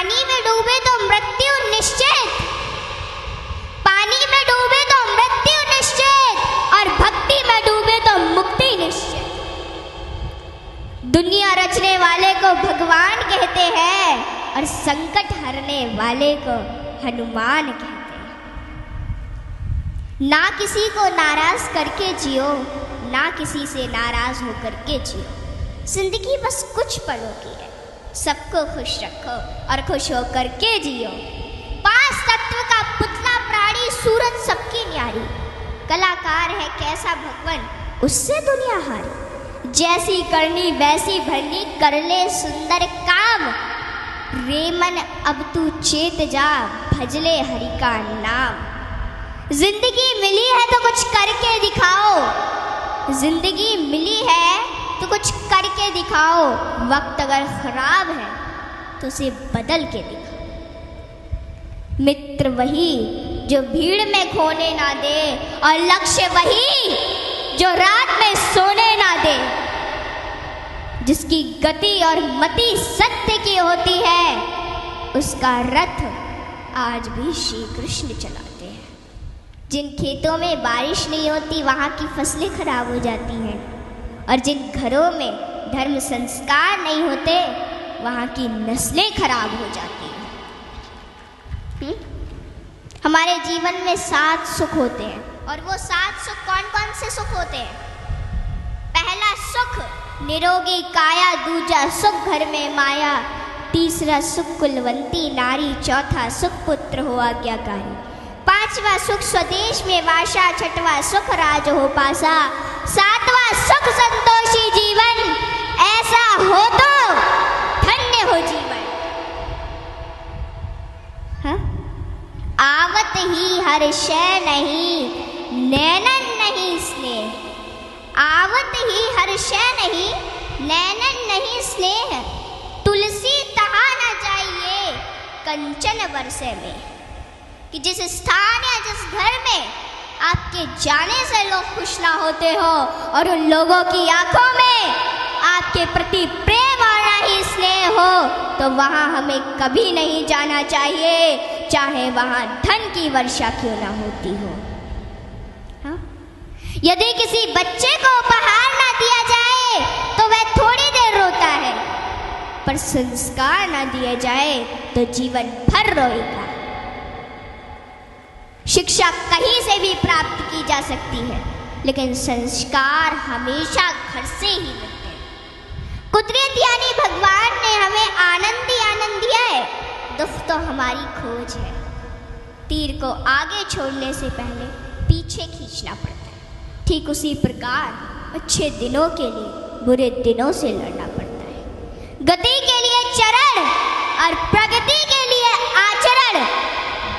पानी में डूबे तो मृत्यु निश्चित, पानी में डूबे तो मृत्यु निश्चित, और भक्ति में डूबे तो मुक्ति निश्चित। दुनिया रचने वाले को भगवान कहते हैं और संकट हरने वाले को हनुमान कहते हैं। ना किसी को नाराज करके जियो, ना किसी से नाराज होकर के जियो। जिंदगी बस कुछ पलों की है, सबको खुश रखो और खुश होकर के जियो। पांच तत्व का पुतला प्राणी सूरत सबकी न्यारी, कलाकार है कैसा भगवान उससे दुनिया हारी। जैसी करनी वैसी भरनी कर ले सुंदर काम, रे मन अब तू चेत जा भजले हरि का नाम। जिंदगी मिली है तो कुछ करके दिखाओ, जिंदगी मिली है तो कुछ करके दिखाओ। वक्त अगर खराब है तो उसे बदल के दिखाओ। मित्र वही जो भीड़ में खोने ना दे, और लक्ष्य वही जो रात में सोने ना दे। जिसकी गति और मति सत्य की होती है, उसका रथ आज भी श्री कृष्ण चलाते हैं। जिन खेतों में बारिश नहीं होती वहाँ की फसलें खराब हो जाती हैं, और जिन घरों में धर्म संस्कार नहीं होते वहाँ की नस्लें खराब हो जाती हैं। हमारे जीवन में 7 सुख होते हैं, और वो 7 सुख कौन कौन से सुख होते हैं? पहला सुख निरोगी काया, दूजा सुख घर में माया, तीसरा सुख कुलवंती नारी, चौथा सुख पुत्र हो आज्ञाकारी, पांचवा सुख स्वदेश में वासा, छठवा सुख राज हो पासा, सातवां सुख संतोषी जीवन, ऐसा हो तो धन्य हो जीवन। हाँ? आवत ही हर शय नहीं, नैनन नहीं स्नेह। आवत ही हर शय नहीं, नैनन नहीं स्नेह। तुलसी तहा न जाइए कंचन बरसे में। कि जिस स्थान या जिस घर में आपके जाने से लोग खुश ना होते हो, और उन लोगों की आंखों में आपके प्रति प्रेम और ना ही स्नेह हो, तो वहाँ हमें कभी नहीं जाना चाहिए, चाहे वहाँ धन की वर्षा क्यों ना होती हो। हाँ? यदि किसी बच्चे को उपहार ना दिया जाए तो वह थोड़ी देर रोता है, पर संस्कार ना दिया जाए तो जीवन भर रोएगा। शिक्षा कहीं से भी प्राप्त की जा सकती है, लेकिन संस्कार हमेशा घर से ही मिलते हैं। कुदरत यानी भगवान ने हमें आनंद ही आनंद दिया है, दुख तो हमारी खोज है। तीर को आगे छोड़ने से पहले पीछे खींचना पड़ता है। ठीक उसी प्रकार अच्छे दिनों के लिए बुरे दिनों से लड़ना पड़ता है। गति के लिए चरण और प्रगति के लिए आचरण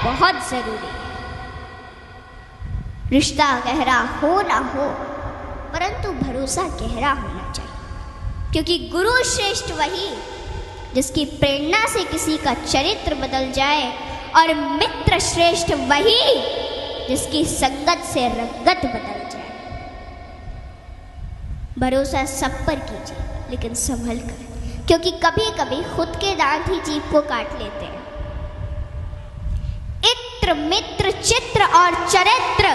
बहुत जरूरी है। रिश्ता गहरा हो ना हो, परंतु भरोसा गहरा होना चाहिए, क्योंकि गुरु श्रेष्ठ वही जिसकी प्रेरणा से किसी का चरित्र बदल जाए, और मित्र श्रेष्ठ वही जिसकी संगत से रंगत बदल जाए। भरोसा सब पर कीजिए, लेकिन संभल कर, क्योंकि कभी कभी खुद के दांत ही जीभ को काट लेते हैं। इत्र मित्र चित्र और चरित्र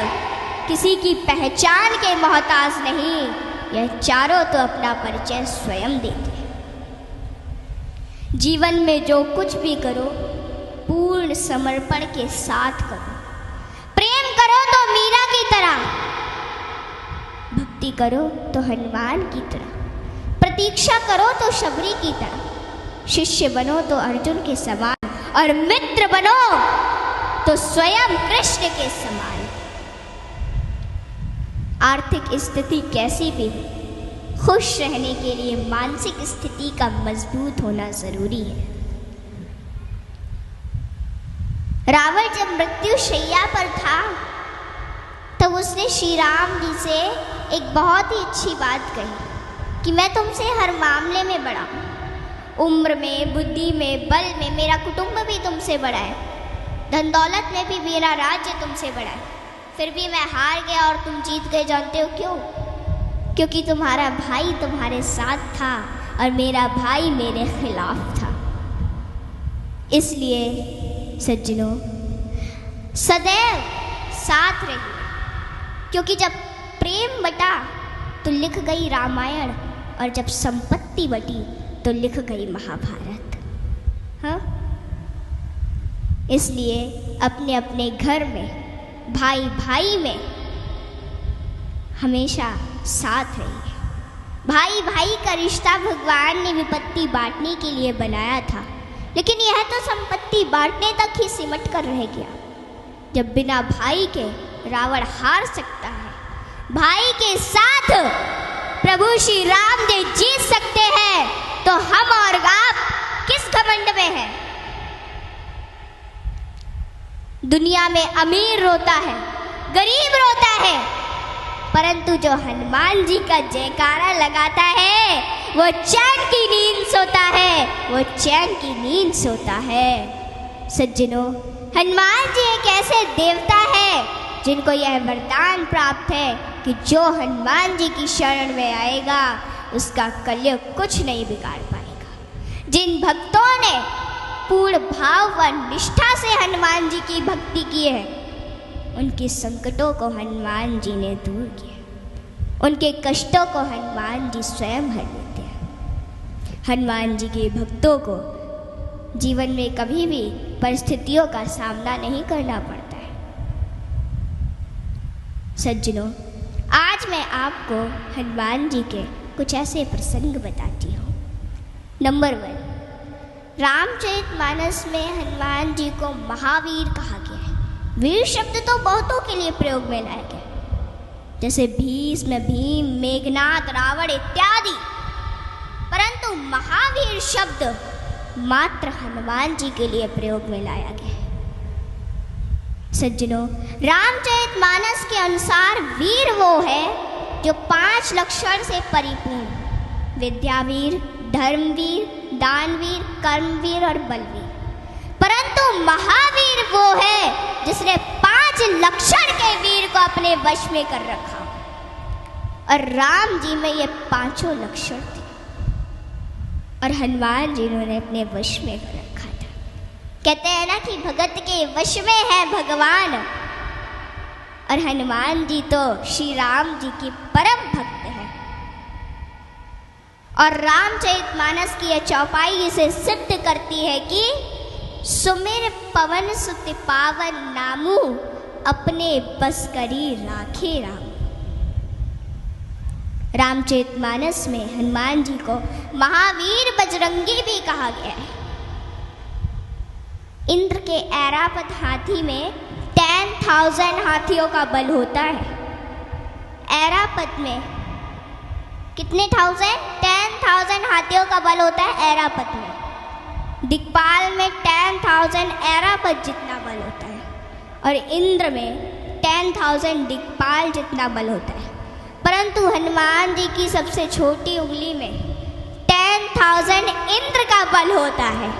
किसी की पहचान के मोहताज नहीं, यह चारों तो अपना परिचय स्वयं देते हैं। जीवन में जो कुछ भी करो पूर्ण समर्पण के साथ करो। प्रेम करो तो मीरा की तरह, भक्ति करो तो हनुमान की तरह, प्रतीक्षा करो तो शबरी की तरह, शिष्य बनो तो अर्जुन के समान, और मित्र बनो तो स्वयं कृष्ण के समान। आर्थिक स्थिति कैसी भी हो, खुश रहने के लिए मानसिक स्थिति का मजबूत होना जरूरी है। रावण जब मृत्यु शैया पर था तब उसने श्री राम जी से एक बहुत ही अच्छी बात कही कि मैं तुमसे हर मामले में बड़ा हूँ, उम्र में, बुद्धि में, बल में मेरा कुटुंब भी तुमसे बड़ा है, धन दौलत में भी मेरा राज्य तुमसे बड़ा है, फिर भी मैं हार गया और तुम जीत गए। जानते हो क्यों? क्योंकि तुम्हारा भाई तुम्हारे साथ था और मेरा भाई मेरे खिलाफ था। इसलिए सज्जनों, सदैव साथ रहिए, क्योंकि जब प्रेम बटा तो लिख गई रामायण, और जब संपत्ति बटी तो लिख गई महाभारत। हाँ, इसलिए अपने अपने घर में, भाई भाई में हमेशा साथ रहिए। भाई भाई का रिश्ता भगवान ने विपत्ति बांटने के लिए बनाया था, लेकिन यह तो संपत्ति बांटने तक ही सिमट कर रह गया। जब बिना भाई के रावण हार सकता है, भाई के साथ प्रभु श्री राम जी जीत सकते हैं, तो हम और आप किस घमंड में हैं? दुनिया में अमीर रोता है, गरीब रोता है, परंतु जो हनुमान जी का जयकारा लगाता है वो चैन की नींद सोता है, वो चैन की नींद सोता है। सज्जनों, हनुमान जी एक ऐसे देवता है जिनको यह वरदान प्राप्त है कि जो हनुमान जी की शरण में आएगा उसका कलयुग कुछ नहीं बिगाड़ पाएगा। जिन भक्तों ने पूर्ण भाव व निष्ठा से हनुमान जी की भक्ति की है, उनके संकटों को हनुमान जी ने दूर किया, उनके कष्टों को हनुमान जी स्वयं हर लेते हैं। हनुमान जी के भक्तों को जीवन में कभी भी परिस्थितियों का सामना नहीं करना पड़ता है। सज्जनों, आज मैं आपको हनुमान जी के कुछ ऐसे प्रसंग बताती हूँ। नंबर 1, रामचरितमानस में हनुमान जी को महावीर कहा गया है। वीर शब्द तो बहुतों के लिए प्रयोग में लाया गया, जैसे भीष्म, भीम, मेघनाद, रावण इत्यादि, परंतु महावीर शब्द मात्र हनुमान जी के लिए प्रयोग में लाया गया है। सज्जनों, रामचरितमानस के अनुसार वीर वो है जो 5 लक्षण से परिपूर्ण, विद्यावीर, धर्मवीर, दानवीर, कर्मवीर और बलवीर। परंतु महावीर वो है जिसने 5 लक्षण के वीर को अपने वश में कर रखा, और राम जी में ये 5 लक्षण थे और हनुमान जी ने अपने वश में कर रखा था। कहते हैं ना कि भगत के वश में है भगवान, और हनुमान जी तो श्री राम जी की परम भक्त है। और रामचरितमानस की यह चौपाई इसे सिद्ध करती है कि सुमिर पवन सुत पावन नामू, अपने बस करी राखे राम। रामचरितमानस में हनुमान जी को महावीर बजरंगी भी कहा गया है। इंद्र के ऐरावत हाथी में 10,000 हाथियों का बल होता है। ऐरावत में कितने 10,000 हाथियों का बल होता है ऐरावत में। दिक्पाल में 10,000 ऐरावत जितना बल होता है, और इंद्र में 10,000 दिक्पाल जितना बल होता है। परंतु हनुमान जी की सबसे छोटी उंगली में 10,000 इंद्र का बल होता है।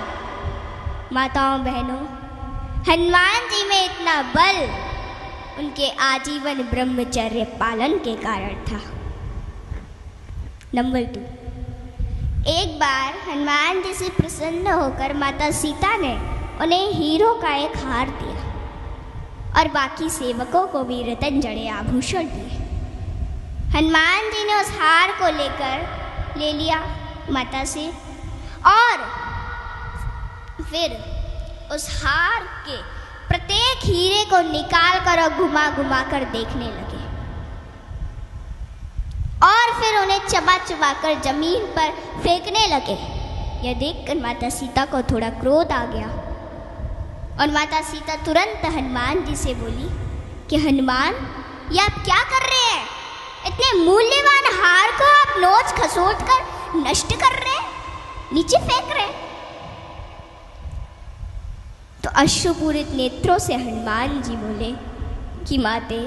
माताओं बहनों, हनुमान जी में इतना बल उनके आजीवन ब्रह्मचर्य पालन के कारण था। नंबर 2, एक बार हनुमान जी से प्रसन्न होकर माता सीता ने उन्हें हीरो का एक हार दिया, और बाकी सेवकों को भी रतन जड़े आभूषण दिए। हनुमान जी ने उस हार को ले लिया माता से, और फिर उस हार के प्रत्येक हीरे को निकाल कर और घुमा घुमा कर देखने लगे, और फिर उन्हें चबा चबा कर जमीन पर फेंकने लगे। यह देखकर माता सीता को थोड़ा क्रोध आ गया, और माता सीता तुरंत हनुमान जी से बोली कि हनुमान, ये आप क्या कर रहे हैं? इतने मूल्यवान हार को आप नोच खसोट कर नष्ट कर रहे हैं, नीचे फेंक रहे हैं। तो अश्रुपूरित नेत्रों से हनुमान जी बोले कि माते,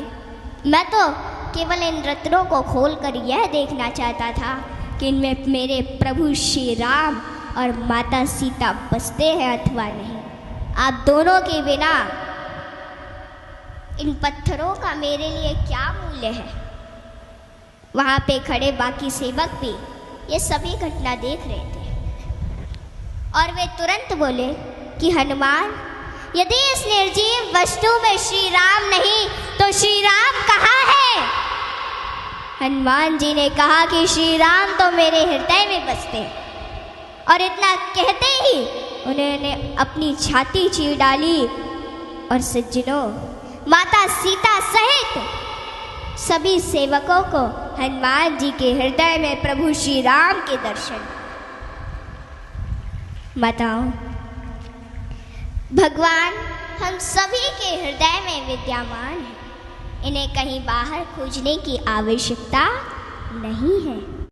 मैं तो केवल इन रत्नों को खोलकर यह देखना चाहता था कि इनमें मेरे प्रभु श्री राम और माता सीता बसते हैं अथवा नहीं। आप दोनों के बिना इन पत्थरों का मेरे लिए क्या मूल्य है? वहाँ पे खड़े बाकी सेवक भी ये सभी घटना देख रहे थे, और वे तुरंत बोले कि हनुमान, यदि इस निर्जीव वस्तु में श्री राम नहीं तो श्री राम कहाँ है? हनुमान जी ने कहा कि श्री राम तो मेरे हृदय में बसते हैं। और इतना कहते ही उन्होंने अपनी छाती चीर डाली और सज्जनों, माता सीता सहित सभी सेवकों को हनुमान जी के हृदय में प्रभु श्री राम के दर्शन। माताओं, भगवान हम सभी के हृदय में विद्यमान है, इन्हें कहीं बाहर खोजने की आवश्यकता नहीं है।